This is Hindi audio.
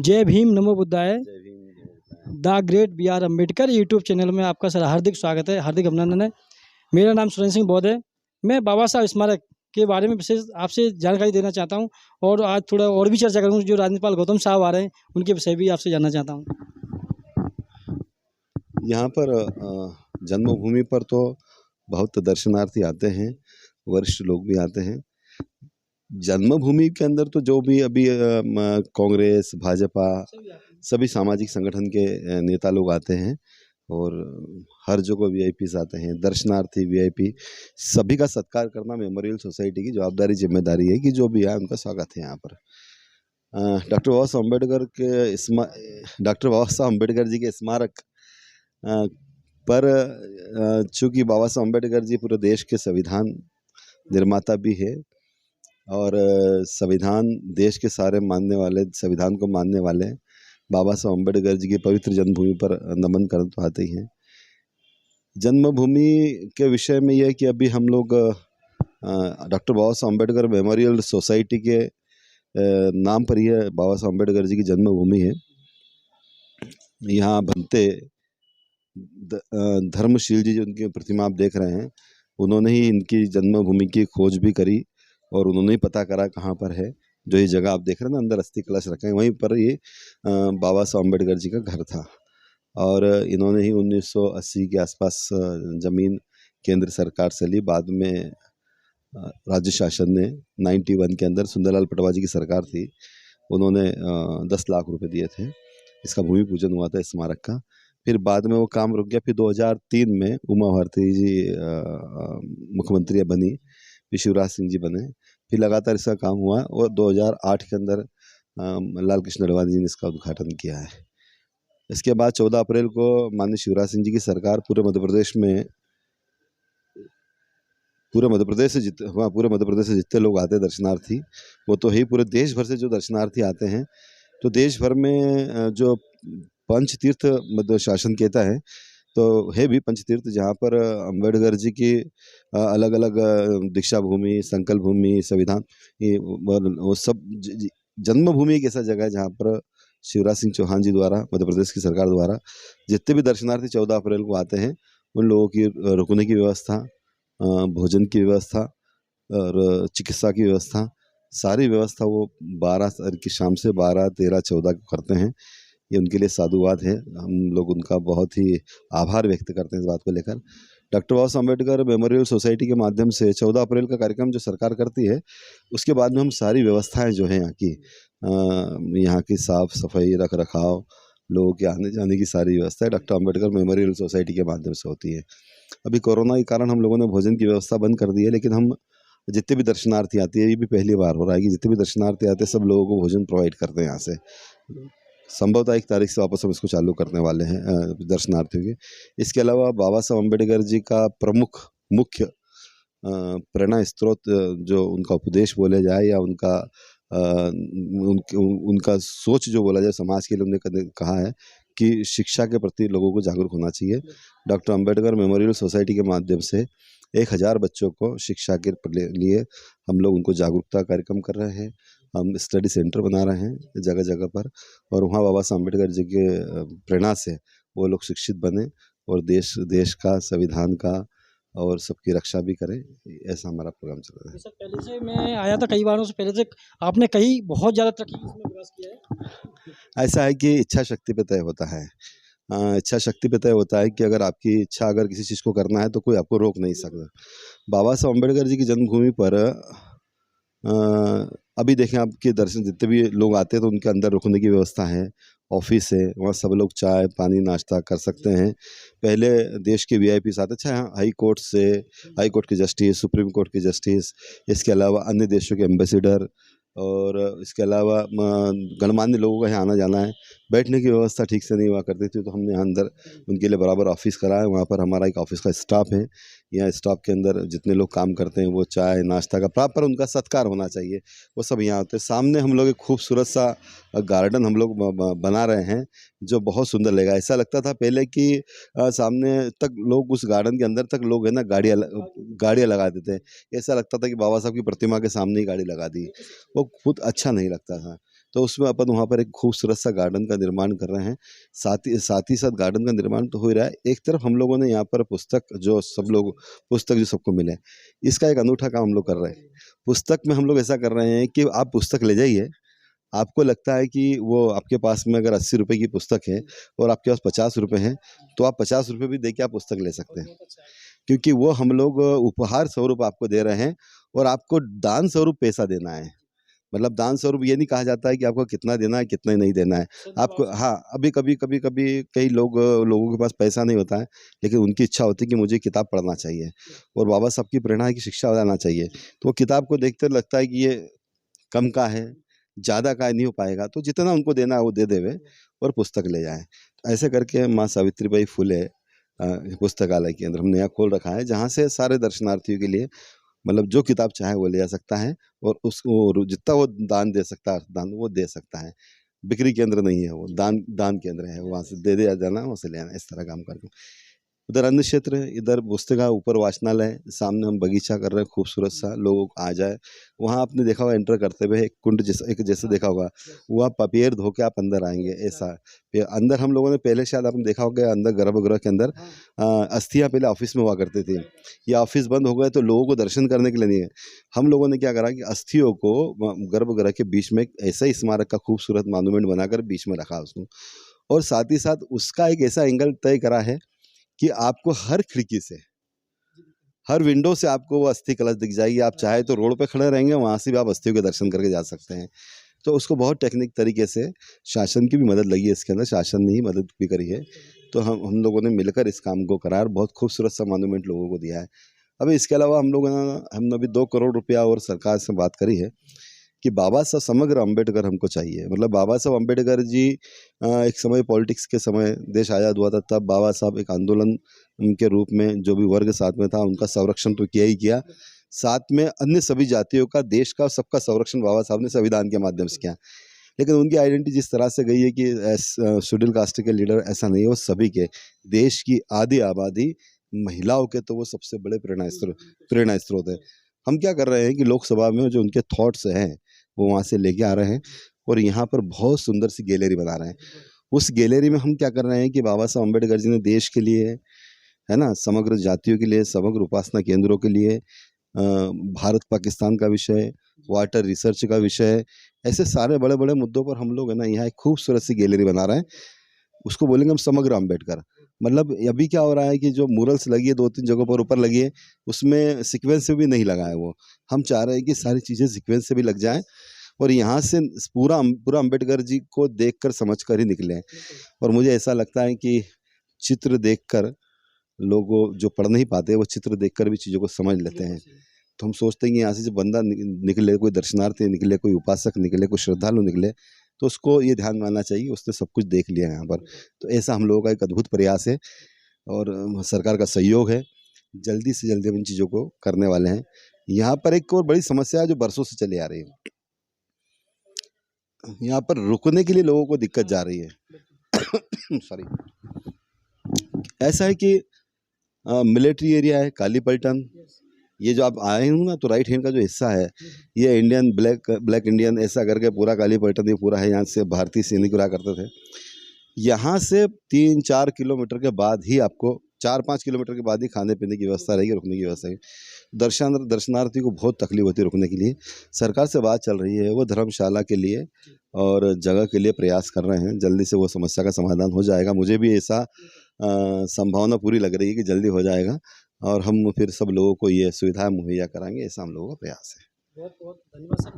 जय भीम नमो बुद्धाय। जय भीम जय बुद्धाय। The great B R Ambedkar YouTube channel में आपका सर हार्दिक स्वागत है, हार्दिक अभिनंदन है। मेरा नाम सुरेंद्र सिंह बौद्ध है। मैं बाबा साहब स्मारक के बारे में विशेष आपसे जानकारी देना चाहता हूं और आज थोड़ा और भी चर्चा करूंगा। जो राज्यपाल गौतम साहब आ रहे हैं उनके विषय भी आपसे जानना चाहता हूँ। यहाँ पर जन्मभूमि पर तो बहुत दर्शनार्थी आते हैं, वरिष्ठ लोग भी आते हैं। जन्मभूमि के अंदर तो जो भी अभी कांग्रेस, भाजपा, सभी सामाजिक संगठन के नेता लोग आते हैं और हर जगह वीआईपीस आते हैं, दर्शनार्थी वीआईपी सभी का सत्कार करना मेमोरियल सोसाइटी की जवाबदारी जिम्मेदारी है कि जो भी आए उनका स्वागत है यहाँ पर। डॉक्टर बाबा साहब अम्बेडकर के डॉक्टर बाबा साहब अम्बेडकर जी के स्मारक पर चूँकि बाबा साहब अम्बेडकर जी पूरे देश के संविधान निर्माता भी है और संविधान देश के सारे मानने वाले, संविधान को मानने वाले बाबा साहब अम्बेडकर जी की पवित्र जन्मभूमि पर नमन करना तो आते ही हैं। जन्मभूमि के विषय में यह है कि अभी हम लोग डॉक्टर बाबा साहब अम्बेडकर मेमोरियल सोसाइटी के नाम पर यह बाबा साहब अम्बेडकर जी की जन्मभूमि है। यहाँ बनते धर्मशील जी जो उनकी प्रतिमा आप देख रहे हैं, उन्होंने ही इनकी जन्मभूमि की खोज भी करी और उन्होंने ही पता करा कहाँ पर है। जो ये जगह आप देख रहे हैं ना, अंदर अस्थि कलश रखे हैं, वहीं पर ये बाबा साहब अम्बेडकर जी का घर था। और इन्होंने ही 1980 के आसपास ज़मीन केंद्र सरकार से ली। बाद में राज्य शासन ने 91 के अंदर सुंदरलाल पटवा जी की सरकार थी, उन्होंने 10 लाख रुपए दिए थे। इसका भूमि पूजन हुआ था स्मारक का। फिर बाद में वो काम रुक गया। फिर 2003 में उमा भारती जी मुख्यमंत्री बनी, फिर शिवराज सिंह जी बने, फिर लगातार इसका काम हुआ और 2008 के अंदर लाल कृष्ण अडवाणी जी ने इसका उद्घाटन किया है। इसके बाद 14 अप्रैल को माननीय शिवराज सिंह जी की सरकार पूरे मध्य प्रदेश से जितने लोग आते हैं दर्शनार्थी, वो तो ही पूरे देश भर से जो दर्शनार्थी आते हैं, तो देश भर में जो पंच तीर्थ मध्य शासन कहता है, तो है भी पंच तीर्थ, जहाँ पर अम्बेडकर जी की अलग अलग दीक्षा भूमि, संकल्प भूमि, संविधान, वो सब जन्मभूमि एक ऐसा जगह है जहाँ पर शिवराज सिंह चौहान जी द्वारा, मध्य प्रदेश की सरकार द्वारा जितने भी दर्शनार्थी 14 अप्रैल को आते हैं, उन लोगों की रुकने की व्यवस्था, भोजन की व्यवस्था और चिकित्सा की व्यवस्था, सारी व्यवस्था वो 12 की शाम से 12, 13, 14 को करते हैं। ये उनके लिए साधुवाद है। हम लोग उनका बहुत ही आभार व्यक्त करते हैं इस बात को लेकर। डॉक्टर बाबा साहब अम्बेडकर मेमोरियल सोसाइटी के माध्यम से 14 अप्रैल का कार्यक्रम जो सरकार करती है, उसके बाद में हम सारी व्यवस्थाएं जो हैं यहाँ की साफ सफाई, रख रखाव, लोगों के आने जाने की सारी व्यवस्था डॉक्टर अम्बेडकर मेमोरियल सोसाइटी के माध्यम से होती है। अभी कोरोना के कारण हम लोगों ने भोजन की व्यवस्था बंद कर दी है, लेकिन हम जितने भी दर्शनार्थी आते हैं, ये भी पहली बार हो रहा है कि जितने भी दर्शनार्थी आते हैं सब लोगों को भोजन प्रोवाइड करते हैं यहाँ से। संभवतः 1 तारीख से वापस हम इसको चालू करने वाले हैं दर्शनार्थियों के। इसके अलावा बाबा साहब अम्बेडकर जी का मुख्य प्रेरणा स्रोत जो उनका उपदेश बोले जाए या उनका सोच जो बोला जाए समाज के लिए, उन्होंने कहा है कि शिक्षा के प्रति लोगों को जागरूक होना चाहिए। डॉक्टर अम्बेडकर मेमोरियल सोसाइटी के माध्यम से 1000 बच्चों को शिक्षा के लिए हम लोग उनको जागरूकता कार्यक्रम कर रहे हैं। हम स्टडी सेंटर बना रहे हैं जगह जगह पर, और वहाँ बाबा साहब अम्बेडकर जी के प्रेरणा से वो लोग शिक्षित बने और देश का, संविधान का और सबकी रक्षा भी करें। ऐसा हमारा प्रोग्राम चल रहा है। सर, पहले से मैं आया था कई बारों से, पहले से आपने कई बहुत ज़्यादा तरक्की इसमें विकास किया है। ऐसा है कि इच्छा शक्ति पे तय होता है। इच्छा शक्ति पे तय होता है कि अगर आपकी इच्छा, अगर किसी चीज़ को करना है तो कोई आपको रोक नहीं सकता। बाबा साहब अम्बेडकर जी की जन्मभूमि पर अभी देखें, आपके दर्शन जितने भी लोग आते हैं तो उनके अंदर रुकने की व्यवस्था है, ऑफिस है, वहाँ सब लोग चाय पानी नाश्ता कर सकते हैं। पहले देश के वीआईपी आते, अच्छा हाई कोर्ट के जस्टिस, सुप्रीम कोर्ट के जस्टिस, इसके अलावा अन्य देशों के एम्बेसडर और इसके अलावा गणमान्य लोगों का यहाँ आना जाना है। बैठने की व्यवस्था ठीक से नहीं हुआ करती थी, तो हमने यहाँ अंदर उनके लिए बराबर ऑफिस कराया। वहाँ पर हमारा एक ऑफिस का स्टाफ है। यहाँ स्टाफ के अंदर जितने लोग काम करते हैं वो चाय नाश्ता का प्रॉपर उनका सत्कार होना चाहिए, वो सब यहाँ होते हैं। सामने हम लोग एक खूबसूरत सा गार्डन हम लोग बना रहे हैं जो बहुत सुंदर लगेगा। ऐसा लगता था पहले कि सामने तक लोग, उस गार्डन के अंदर तक लोग है ना गाड़ियाँ लगा देते हैं। ऐसा लगता था कि बाबा साहब की प्रतिमा के सामने ही गाड़ी लगा दी, वो खुद अच्छा नहीं लगता था। तो उसमें अपन वहाँ पर एक खूबसूरत सा गार्डन का निर्माण कर रहे हैं। साथ ही साथ गार्डन का निर्माण तो हो ही रहा है। एक तरफ हम लोगों ने यहाँ पर पुस्तक जो सबको मिले, इसका एक अनूठा काम हम लोग कर रहे हैं। पुस्तक में हम लोग ऐसा कर रहे हैं कि आप पुस्तक ले जाइए, आपको लगता है कि वो आपके पास में अगर 80 रुपए की पुस्तक है और आपके पास 50 रुपए हैं, तो आप 50 रुपए भी दे के आप पुस्तक ले सकते हैं। क्योंकि वो हम लोग उपहार स्वरूप आपको दे रहे हैं और आपको दान स्वरूप पैसा देना है। मतलब दान स्वरूप ये नहीं कहा जाता है कि आपको कितना देना है, कितना नहीं देना है। आपको हाँ, अभी कभी कई लोगों के पास पैसा नहीं होता है, लेकिन उनकी इच्छा होती है कि मुझे किताब पढ़ना चाहिए और बाबा साहब की प्रेरणा है कि शिक्षा लाना चाहिए। तो वो किताब को देखते लगता है कि ये कम का है, ज़्यादा का नहीं हो पाएगा, तो जितना उनको देना है वो दे देवे और पुस्तक ले जाएँ। ऐसे करके माँ सावित्रीबाई फुले पुस्तकालय केंद्र हम नया खोल रखा है, जहाँ से सारे दर्शनार्थियों के लिए मतलब जो किताब चाहे वो ले जा सकता है और उसको जितना वो दान दे सकता है, दान वो दे सकता है। बिक्री केंद्र नहीं है वो, दान दान केंद्र है, वहाँ से दे दिया जाना, वहाँ से ले आना, इस तरह काम करके। उधर अन्य क्षेत्र है, इधर पुस्तका ऊपर वाचनालय, सामने हम बगीचा कर रहे हैं खूबसूरत सा, लोग आ जाए। वहाँ आपने देखा होगा एंटर करते हुए एक कुंड जैसे देखा होगा, वहाँ पैर धो के आप अंदर आएंगे ऐसा। फिर अंदर हम लोगों ने पहले शायद आपने देखा होगा अंदर गर्भगृह के अंदर अस्थियाँ पहले ऑफिस में हुआ करती थी। ये ऑफिस बंद हो गए तो लोगों को दर्शन करने के लिए नहीं है। हम लोगों ने क्या करा कि अस्थियों को गर्भगृह के बीच में एक ऐसा ही स्मारक का खूबसूरत मॉन्यूमेंट बनाकर बीच में रखा उसको, और साथ ही साथ उसका एक ऐसा एंगल तय करा है कि आपको हर खिड़की से, हर विंडो से आपको वो अस्थि कलश दिख जाएगी। आप चाहे तो रोड पे खड़े रहेंगे, वहाँ से भी आप अस्थियों के दर्शन करके जा सकते हैं। तो उसको बहुत टेक्निक तरीके से शासन की भी मदद लगी है इसके अंदर, शासन ने ही मदद भी करी है। तो हम लोगों ने मिलकर इस काम को करा और बहुत खूबसूरत सा मॉन्यूमेंट लोगों को दिया है। अभी इसके अलावा हमने अभी 2 करोड़ रुपया और सरकार से बात करी है कि बाबा साहब समग्र अम्बेडकर हमको चाहिए। मतलब बाबा साहब अम्बेडकर जी एक समय पॉलिटिक्स के समय देश आज़ाद हुआ था, तब बाबा साहब एक आंदोलन के रूप में जो भी वर्ग साथ में था उनका संरक्षण तो किया ही किया, साथ में अन्य सभी जातियों का, देश का, सबका संरक्षण बाबा साहब ने संविधान के माध्यम से किया। लेकिन उनकी आइडेंटिटी जिस तरह से गई है कि शेड्यूल कास्ट के लीडर, ऐसा नहीं है, वो सभी के, देश की आधी आबादी महिलाओं के, तो वो सबसे बड़े प्रेरणा स्रोत है। हम क्या कर रहे हैं कि लोकसभा में जो उनके थॉट्स हैं वो वहाँ से लेके आ रहे हैं और यहाँ पर बहुत सुंदर सी गैलरी बना रहे हैं। उस गैलरी में हम क्या कर रहे हैं कि बाबा साहब अम्बेडकर जी ने देश के लिए, है ना, समग्र जातियों के लिए, समग्र उपासना केंद्रों के लिए, भारत पाकिस्तान का विषय, वाटर रिसर्च का विषय, ऐसे सारे बड़े बड़े मुद्दों पर हम लोग है ना यहाँ एक खूबसूरत सी गैलरी बना रहे हैं। उसको बोलेंगे हम समग्र अम्बेडकर। मतलब अभी क्या हो रहा है कि जो मूरल्स लगी है 2-3 जगहों पर ऊपर लगी है, उसमें सीक्वेंस से भी नहीं लगा है वो। हम चाह रहे हैं कि सारी चीज़ें सीक्वेंस से भी लग जाएँ और यहाँ से पूरा अम्बेडकर जी को देखकर समझकर ही निकलें। और मुझे ऐसा लगता है कि चित्र देखकर लोग जो पढ़ नहीं पाते, वो चित्र देखकर भी चीज़ों को समझ लेते हैं। तो हम सोचते हैं कि यहाँ से जब बंदा निकले, कोई दर्शनार्थी निकले, कोई उपासक निकले, कोई श्रद्धालु निकले, तो उसको ये ध्यान में आना चाहिए उसने सब कुछ देख लिया है यहाँ पर। तो ऐसा हम लोगों का एक अद्भुत प्रयास है और सरकार का सहयोग है। जल्दी से जल्दी हम इन चीज़ों को करने वाले हैं। यहाँ पर एक और बड़ी समस्या है जो बरसों से चली आ रही है। यहाँ पर रुकने के लिए लोगों को दिक्कत जा रही है। सॉरी। ऐसा है कि मिलिट्री एरिया है, काली पलटन, ये जो आप आए हो ना, तो राइट हैंड का जो हिस्सा है, ये इंडियन ब्लैक इंडियन ऐसा करके पूरा काली पलटन ये पूरा है। यहाँ से भारतीय सैनिक रहा करते थे। यहाँ से 3-4 किलोमीटर के बाद ही आपको 4-5 किलोमीटर के बाद ही खाने पीने की व्यवस्था रहेगी, रुकने की व्यवस्था रहेगी। दर्शनार्थी को बहुत तकलीफ होती है रुकने के लिए। सरकार से बात चल रही है, वो धर्मशाला के लिए और जगह के लिए प्रयास कर रहे हैं। जल्दी से वो समस्या का समाधान हो जाएगा। मुझे भी ऐसा संभावना पूरी लग रही है कि जल्दी हो जाएगा और हम फिर सब लोगों को ये सुविधा मुहैया कराएंगे, ऐसा हम लोगों का प्रयास है। बहुत बहुत धन्यवाद सर।